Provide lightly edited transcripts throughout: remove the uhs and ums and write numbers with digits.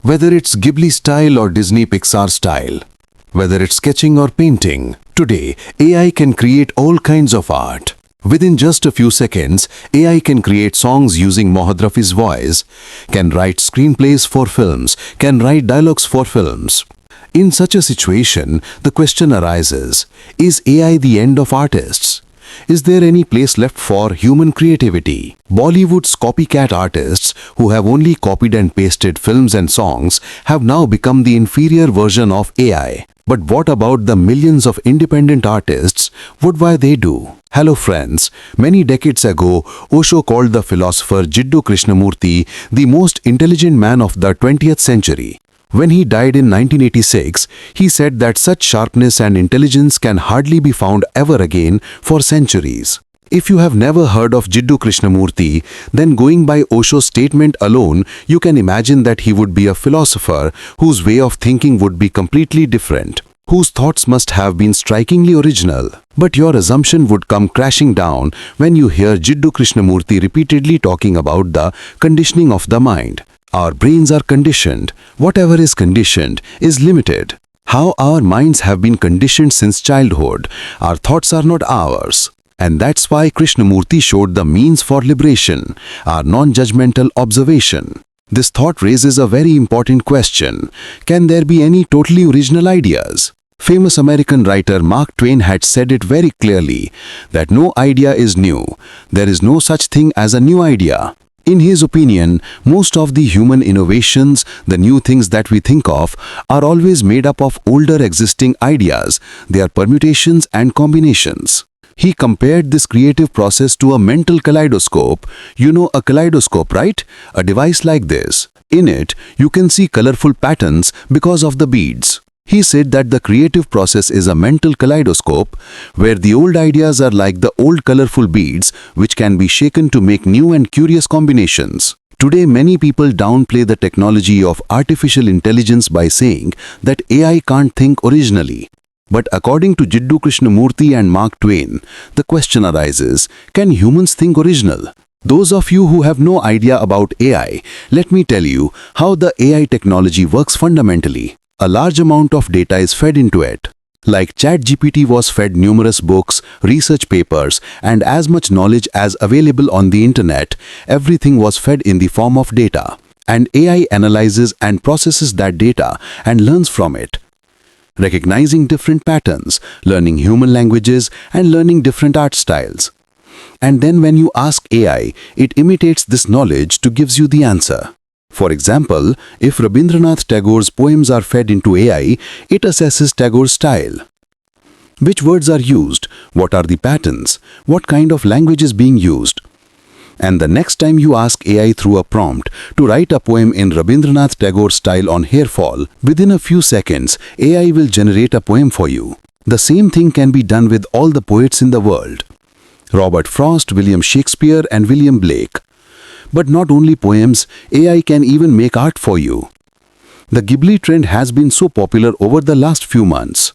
Whether it's Ghibli style or Disney Pixar style, whether it's sketching or painting, today AI can create all kinds of art. Within just a few seconds, AI can create songs using Mohd Rafi's voice, can write screenplays for films, can write dialogues for films. In such a situation, the question arises, is AI the end of artists? Is there any place left for human creativity? Bollywood's copycat artists, who have only copied and pasted films and songs, have now become the inferior version of AI. But what about the millions of independent artists? What why they do? Hello friends, many decades ago, Osho called the philosopher Jiddu Krishnamurti the most intelligent man of the 20th century. When he died in 1986, he said that such sharpness and intelligence can hardly be found ever again for centuries. If you have never heard of Jiddu Krishnamurti, then going by Osho's statement alone, you can imagine that he would be a philosopher whose way of thinking would be completely different, whose thoughts must have been strikingly original. But your assumption would come crashing down when you hear Jiddu Krishnamurti repeatedly talking about the conditioning of the mind. Our brains are conditioned. Whatever is conditioned is limited. How our minds have been conditioned since childhood. Our thoughts are not ours. And that's why Krishnamurti showed the means for liberation, our non-judgmental observation. This thought raises a very important question. Can there be any totally original ideas? Famous American writer Mark Twain had said it very clearly that no idea is new. There is no such thing as a new idea. In his opinion, most of the human innovations, the new things that we think of, are always made up of older existing ideas. They are permutations and combinations. He compared this creative process to a mental kaleidoscope. You know a kaleidoscope, right? A device like this. In it, you can see colorful patterns because of the beads. He said that the creative process is a mental kaleidoscope where the old ideas are like the old colorful beads which can be shaken to make new and curious combinations. Today, many people downplay the technology of artificial intelligence by saying that AI can't think originally. But according to Jiddu Krishnamurti and Mark Twain, the question arises, can humans think original? Those of you who have no idea about AI, let me tell you how the AI technology works fundamentally. A large amount of data is fed into it. Like ChatGPT was fed numerous books, research papers, and as much knowledge as available on the internet, everything was fed in the form of data. And AI analyzes and processes that data and learns from it, recognizing different patterns, learning human languages, and learning different art styles. And then when you ask AI, it imitates this knowledge to gives you the answer. For example, if Rabindranath Tagore's poems are fed into AI, it assesses Tagore's style. Which words are used? What are the patterns? What kind of language is being used? And the next time you ask AI through a prompt to write a poem in Rabindranath Tagore's style on hair fall, within a few seconds, AI will generate a poem for you. The same thing can be done with all the poets in the world. Robert Frost, William Shakespeare, and William Blake. But not only poems, AI can even make art for you. The Ghibli trend has been so popular over the last few months.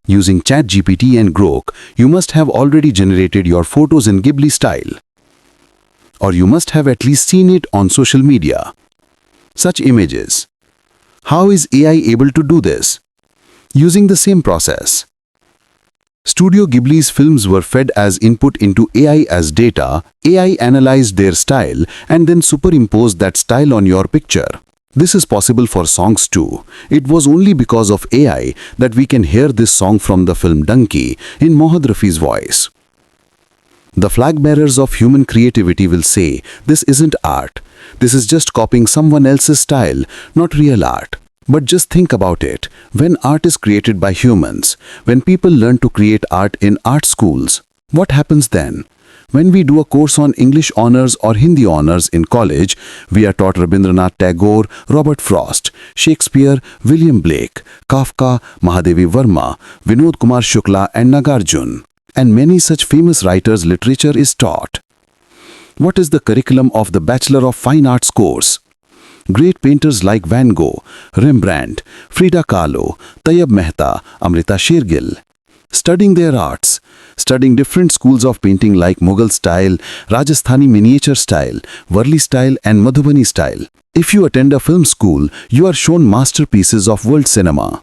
Using ChatGPT and Grok, you must have already generated your photos in Ghibli style. Or you must have at least seen it on social media. Such images. How is AI able to do this? Using the same process. Studio Ghibli's films were fed as input into AI as data. AI analyzed their style and then superimposed that style on your picture. This is possible for songs too. It was only because of AI that we can hear this song from the film Donkey in Mohd Rafi's voice. The flag bearers of human creativity will say, this isn't art. This is just copying someone else's style, not real art. But just think about it. When art is created by humans, when people learn to create art in art schools, what happens then? When we do a course on English honors or Hindi honors in college, we are taught Rabindranath Tagore, Robert Frost, Shakespeare, William Blake, Kafka, Mahadevi Verma, Vinod Kumar Shukla, and Nagarjun. And many such famous writers' literature is taught. What is the curriculum of the Bachelor of Fine Arts course? Great painters like Van Gogh, Rembrandt, Frida Kahlo, Tayyab Mehta, Amrita Shergill. studying their arts, studying different schools of painting like Mughal style, Rajasthani miniature style, Varli style and Madhubani style. If you attend a film school, you are shown masterpieces of world cinema.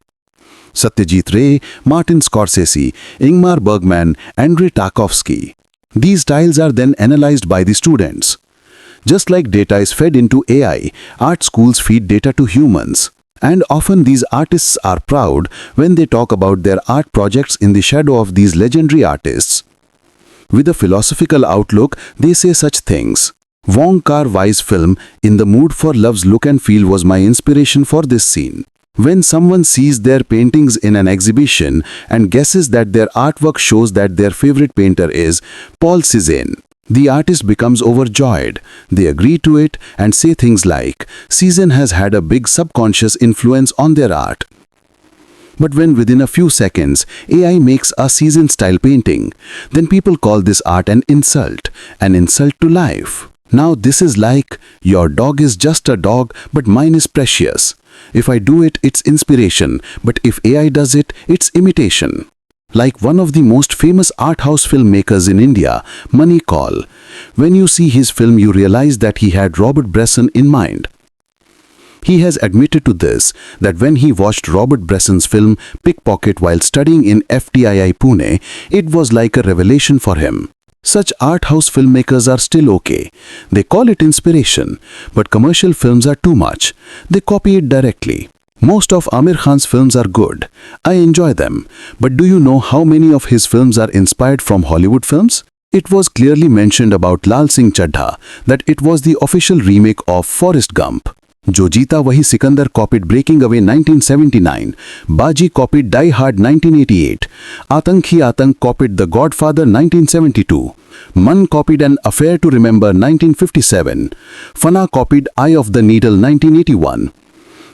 Satyajit Ray, Martin Scorsese, Ingmar Bergman, Andrei Tarkovsky. These styles are then analyzed by the students. Just like data is fed into AI, art schools feed data to humans. And often these artists are proud when they talk about their art projects in the shadow of these legendary artists. With a philosophical outlook, they say such things. Wong Kar-wai's film In the Mood for Love's look and feel was my inspiration for this scene. When someone sees their paintings in an exhibition and guesses that their artwork shows that their favorite painter is Paul Cézanne, the artist becomes overjoyed. They agree to it and say things like, Cézanne has had a big subconscious influence on their art. But when within a few seconds, AI makes a Cézanne-style painting, then people call this art an insult to life. Now this is like, your dog is just a dog, but mine is precious. If I do it, it's inspiration, but if AI does it, it's imitation. Like one of the most famous art house filmmakers in India, Mani Kaul. When you see his film, you realize that he had Robert Bresson in mind. He has admitted to this, that when he watched Robert Bresson's film Pickpocket while studying in FTII Pune, it was like a revelation for him. Such art house filmmakers are still okay. They call it inspiration, but commercial films are too much. They copy it directly. Most of Aamir Khan's films are good. I enjoy them. But do you know how many of his films are inspired from Hollywood films? It was clearly mentioned about Lal Singh Chaddha that it was the official remake of Forrest Gump. Jo Jeeta Wahi Sikandar copied Breaking Away 1979, Baji copied Die Hard 1988, Atank Hi Atank copied The Godfather 1972, Man copied An Affair to Remember 1957, Fana copied Eye of the Needle 1981,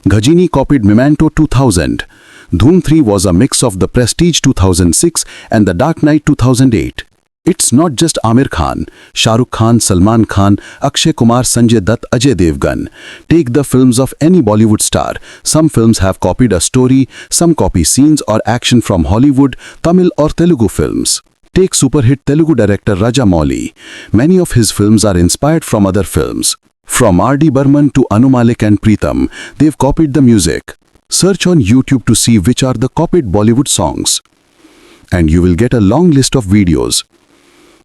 Ghajini copied Memento 2000, Dhoom 3 was a mix of The Prestige 2006 and The Dark Knight 2008. It's not just Aamir Khan, Shah Rukh Khan, Salman Khan, Akshay Kumar, Sanjay Dutt, Ajay Devgan. Take the films of any Bollywood star. Some films have copied a story, some copy scenes or action from Hollywood, Tamil or Telugu films. Take super-hit Telugu director Rajamouli. Many of his films are inspired from other films. From R.D. Burman to Anu Malik and Pritam, they've copied the music. Search on YouTube to see which are the copied Bollywood songs. And you will get a long list of videos.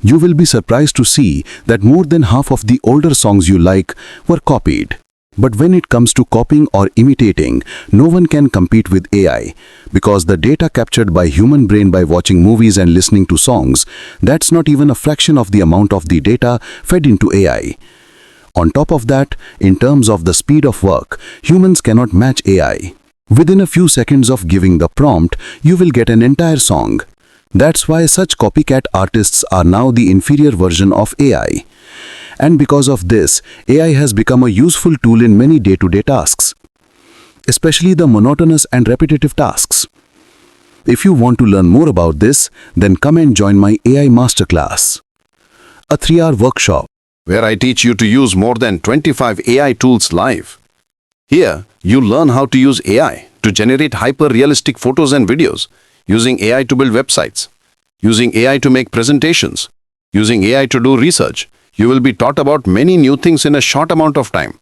You will be surprised to see that more than half of the older songs you like were copied. But when it comes to copying or imitating, no one can compete with AI, because the data captured by human brain by watching movies and listening to songs, that's not even a fraction of the amount of the data fed into AI. On top of that, in terms of the speed of work, humans cannot match AI. Within a few seconds of giving the prompt, you will get an entire song. That's why such copycat artists are now the inferior version of AI. And because of this, AI has become a useful tool in many day-to-day tasks, especially the monotonous and repetitive tasks. If you want to learn more about this, then come and join my AI Masterclass, a 3-hour workshop where I teach you to use more than 25 AI tools live. Here, you learn how to use AI to generate hyper-realistic photos and videos, using AI to build websites, using AI to make presentations, using AI to do research. You will be taught about many new things in a short amount of time.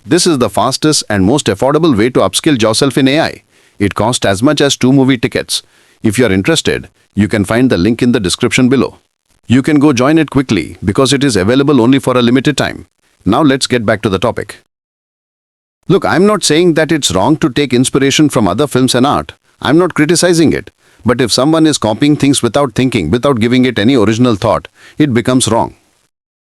This is the fastest and most affordable way to upskill yourself in AI. It costs as much as 2 movie tickets. If you are interested, you can find the link in the description below. You can go join it quickly because it is available only for a limited time. Now let's get back to the topic. Look, I'm not saying that it's wrong to take inspiration from other films and art. I'm not criticizing it. But if someone is copying things without thinking, without giving it any original thought, it becomes wrong.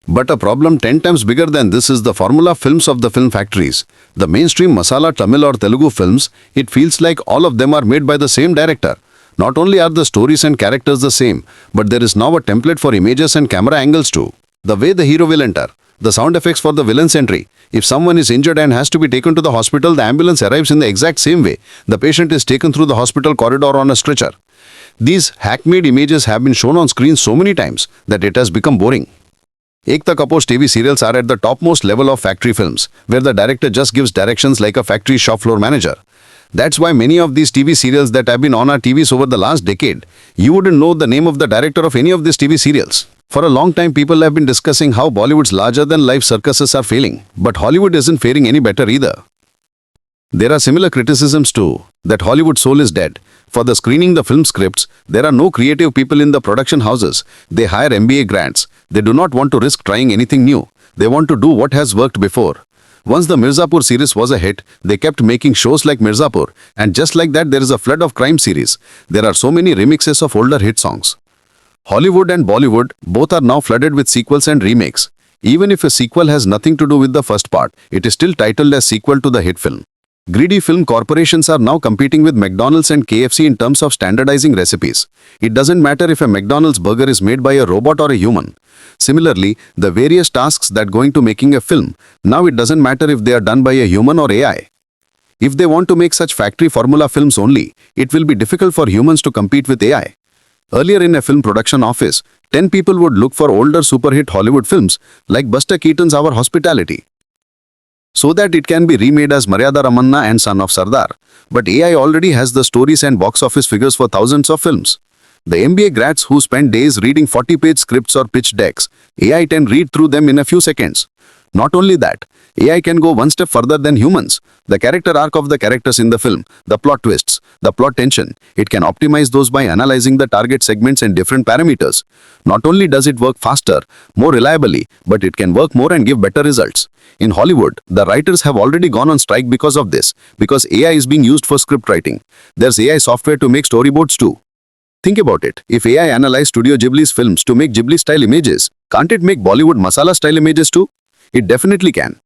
But a problem 10 times bigger than this is the formula films of the film factories. The mainstream Masala, Tamil or Telugu films, it feels like all of them are made by the same director. Not only are the stories and characters the same, but there is now a template for images and camera angles too. The way the hero will enter, the sound effects for the villain's entry. If someone is injured and has to be taken to the hospital, the ambulance arrives in the exact same way. The patient is taken through the hospital corridor on a stretcher. These hack-made images have been shown on screen so many times that it has become boring. Ekta Kapoor's TV serials are at the topmost level of factory films, where the director just gives directions like a factory shop floor manager. That's why many of these TV serials that have been on our TVs over the last decade, you wouldn't know the name of the director of any of these TV serials. For a long time, people have been discussing how Bollywood's larger-than-life circuses are failing, but Hollywood isn't faring any better either. There are similar criticisms too, that Hollywood soul is dead. For the screening the film scripts, there are no creative people in the production houses. They hire MBA grads. They do not want to risk trying anything new. They want to do what has worked before. Once the Mirzapur series was a hit, they kept making shows like Mirzapur, and just like that there is a flood of crime series. There are so many remixes of older hit songs. Hollywood and Bollywood both are now flooded with sequels and remakes. Even if a sequel has nothing to do with the first part, it is still titled as sequel to the hit film. Greedy film corporations are now competing with McDonald's and KFC in terms of standardizing recipes. It doesn't matter if a McDonald's burger is made by a robot or a human. Similarly, the various tasks that go into making a film, now it doesn't matter if they are done by a human or AI. If they want to make such factory formula films only, it will be difficult for humans to compete with AI. Earlier in a film production office, 10 people would look for older superhit Hollywood films like Buster Keaton's Our Hospitality, so that it can be remade as Maryada Ramanna and Son of Sardar. But AI already has the stories and box office figures for thousands of films. The MBA grads who spend days reading 40-page scripts or pitch decks, AI can read through them in a few seconds. Not only that, AI can go one step further than humans. The character arc of the characters in the film, the plot twists, the plot tension, it can optimize those by analyzing the target segments and different parameters. Not only does it work faster, more reliably, but it can work more and give better results. In Hollywood, the writers have already gone on strike because of this, because AI is being used for script writing. There's AI software to make storyboards too. Think about it. If AI analyzed Studio Ghibli's films to make Ghibli-style images, can't it make Bollywood Masala-style images too? It definitely can.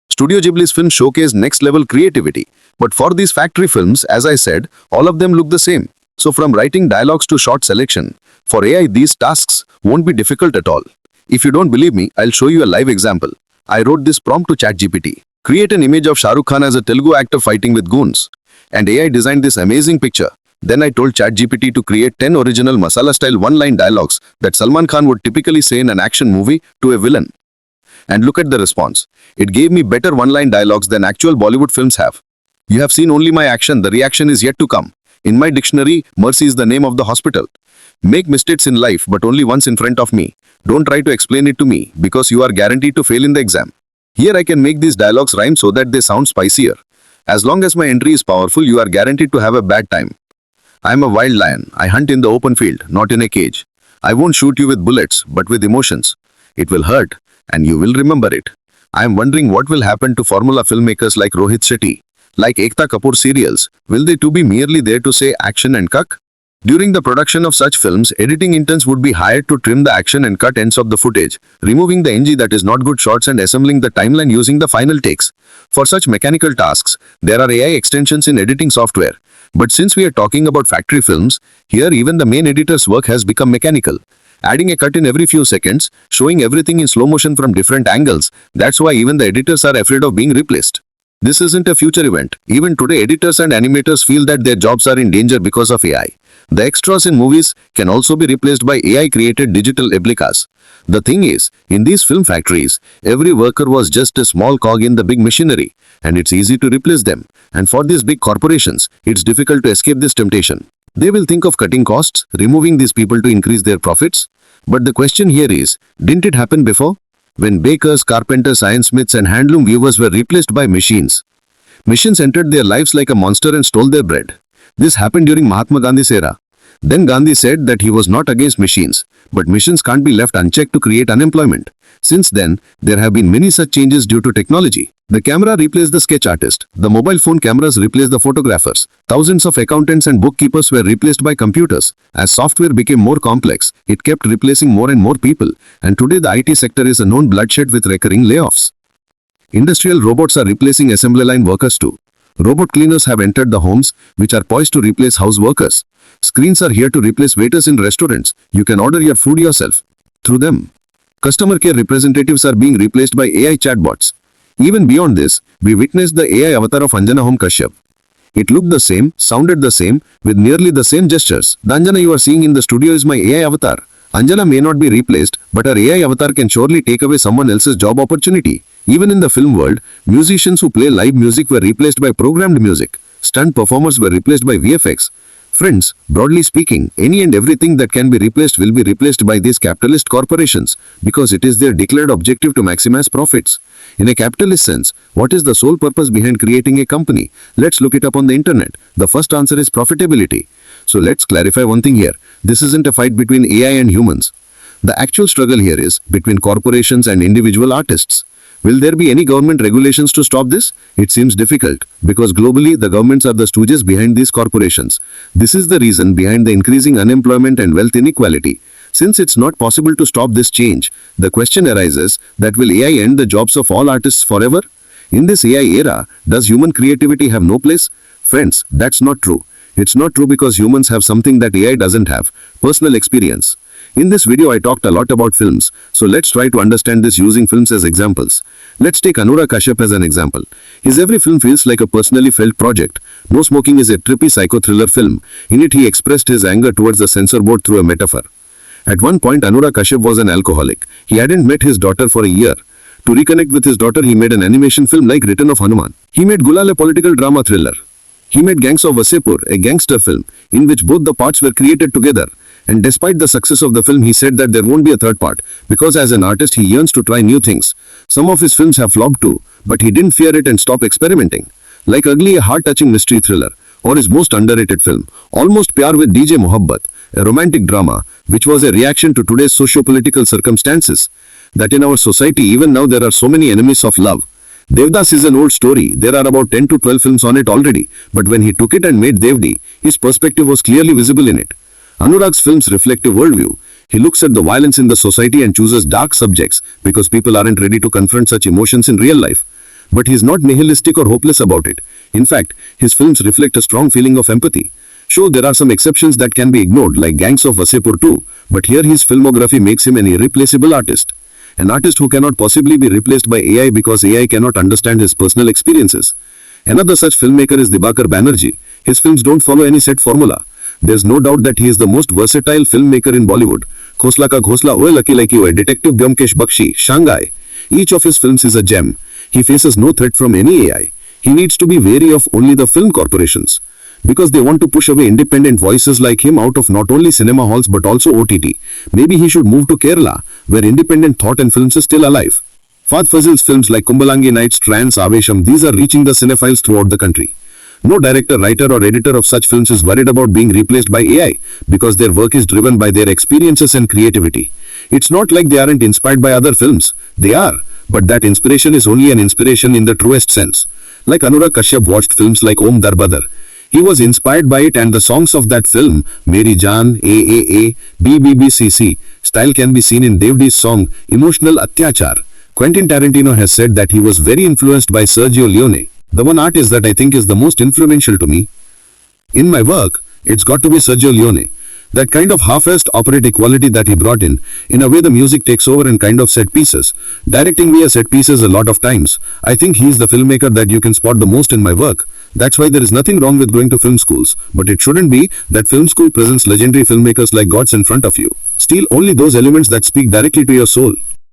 Studio Ghibli's films showcase next-level creativity. But for these factory films, as I said, all of them look the same. So from writing dialogues to shot selection, for AI these tasks won't be difficult at all. If you don't believe me, I'll show you a live example. I wrote this prompt to ChatGPT. Create an image of Shah Rukh Khan as a Telugu actor fighting with goons. And AI designed this amazing picture. Then I told ChatGPT to create 10 original Masala-style one-line dialogues that Salman Khan would typically say in an action movie to a villain. And look at the response. It gave me better one-line dialogues than actual Bollywood films have. You have seen only my action, the reaction is yet to come. In my dictionary, mercy is the name of the hospital. Make mistakes in life, but only once in front of me. Don't try to explain it to me, because you are guaranteed to fail in the exam. Here I can make these dialogues rhyme so that they sound spicier. As long as my entry is powerful, you are guaranteed to have a bad time. I am a wild lion. I hunt in the open field, not in a cage. I won't shoot you with bullets, but with emotions. It will hurt, and you will remember it. I am wondering what will happen to formula filmmakers like Rohit Shetty, like Ekta Kapoor serials. Will they too be merely there to say action and cuck? During the production of such films, editing interns would be hired to trim the action and cut ends of the footage, removing the NG that is not good shots and assembling the timeline using the final takes. For such mechanical tasks, there are AI extensions in editing software. But since we are talking about factory films, here even the main editor's work has become mechanical. Adding a cut in every few seconds, showing everything in slow motion from different angles, that's why even the editors are afraid of being replaced. This isn't a future event. Even today, editors and animators feel that their jobs are in danger because of AI. The extras in movies can also be replaced by AI-created digital replicas. The thing is, in these film factories, every worker was just a small cog in the big machinery, and it's easy to replace them. And for these big corporations, it's difficult to escape this temptation. They will think of cutting costs, removing these people to increase their profits. But the question here is, didn't it happen before? When bakers, carpenters, ironsmiths and handloom weavers were replaced by machines. Machines entered their lives like a monster and stole their bread. This happened during Mahatma Gandhi's era. Then Gandhi said that he was not against machines, but machines can't be left unchecked to create unemployment. Since then, there have been many such changes due to technology. The camera replaced the sketch artist. The mobile phone cameras replaced the photographers. Thousands of accountants and bookkeepers were replaced by computers. As software became more complex, it kept replacing more and more people. And today the IT sector is a known bloodshed with recurring layoffs. Industrial robots are replacing assembly line workers too. Robot cleaners have entered the homes, which are poised to replace house workers. Screens are here to replace waiters in restaurants. You can order your food yourself through them. Customer care representatives are being replaced by AI chatbots. Even beyond this, we witnessed the AI avatar of Anurag Kashyap. It looked the same, sounded the same, with nearly the same gestures. The Anjana you are seeing in the studio is my AI avatar. Anjana may not be replaced, but her AI avatar can surely take away someone else's job opportunity. Even in the film world, musicians who play live music were replaced by programmed music. Stunt performers were replaced by VFX. Friends, broadly speaking, any and everything that can be replaced will be replaced by these capitalist corporations because it is their declared objective to maximize profits. In a capitalist sense, what is the sole purpose behind creating a company? Let's look it up on the internet. The first answer is profitability. So let's clarify one thing here. This isn't a fight between AI and humans. The actual struggle here is between corporations and individual artists. Will there be any government regulations to stop this? It seems difficult because globally the governments are the stooges behind these corporations. This is the reason behind the increasing unemployment and wealth inequality. Since it's not possible to stop this change, the question arises that will AI end the jobs of all artists forever? In this AI era, does human creativity have no place? Friends, that's not true. It's not true because humans have something that AI doesn't have: personal experience. In this video I talked a lot about films, so let's try to understand this using films as examples. Let's take Anurag Kashyap as an example. His every film feels like a personally felt project. No Smoking is a trippy psycho-thriller film. In it he expressed his anger towards the censor board through a metaphor. At one point Anurag Kashyap was an alcoholic. He hadn't met his daughter for a year. To reconnect with his daughter he made an animation film like Return of Hanuman. He made Gulal, a political drama thriller. He made Gangs of Wasseypur, a gangster film, in which both the parts were created together. And despite the success of the film, he said that there won't be a third part, because as an artist he yearns to try new things. Some of his films have flopped too, but he didn't fear it and stop experimenting. Like Ugly, a heart-touching mystery thriller, or his most underrated film, Almost Pyar with DJ Mohabbat, a romantic drama, which was a reaction to today's socio-political circumstances. That in our society, even now there are so many enemies of love. Devdas is an old story. There are about 10 to 12 films on it already, but when he took it and made Devdi, his perspective was clearly visible in it. Anurag's films reflect a worldview. He looks at the violence in the society and chooses dark subjects because people aren't ready to confront such emotions in real life. But he's not nihilistic or hopeless about it. In fact, his films reflect a strong feeling of empathy. Sure, there are some exceptions that can be ignored, like Gangs of Wasseypur too, but here his filmography makes him an irreplaceable artist. An artist who cannot possibly be replaced by AI because AI cannot understand his personal experiences. Another such filmmaker is Dibakar Banerjee. His films don't follow any set formula. There's no doubt that he is the most versatile filmmaker in Bollywood. Khosla Ka Ghosla, Oye Lucky Like You, Detective Byomkesh Bakshi, Shanghai. Each of his films is a gem. He faces no threat from any AI. He needs to be wary of only the film corporations, because they want to push away independent voices like him out of not only cinema halls but also OTT. Maybe he should move to Kerala, where independent thought and films is still alive. Fahadh Faasil's films like Kumbalangi Nights, Trance, Avesham, these are reaching the cinephiles throughout the country. No director, writer or editor of such films is worried about being replaced by AI because their work is driven by their experiences and creativity. It's not like they aren't inspired by other films. They are, but that inspiration is only an inspiration in the truest sense. Like Anurag Kashyap watched films like Om Darbadar. He was inspired by it, and the songs of that film, Meri Jaan, AAA, BBBCC, style can be seen in Devdi's song, Emotional Atyachar. Quentin Tarantino has said that he was very influenced by Sergio Leone. The one artist that I think is the most influential to me in my work, it's got to be Sergio Leone. That kind of half-assed operatic quality that he brought in a way the music takes over and kind of set pieces. Directing via set pieces a lot of times. I think he's the filmmaker that you can spot the most in my work. That's why there is nothing wrong with going to film schools. But it shouldn't be that film school presents legendary filmmakers like gods in front of you. Steal only those elements that speak directly to your soul.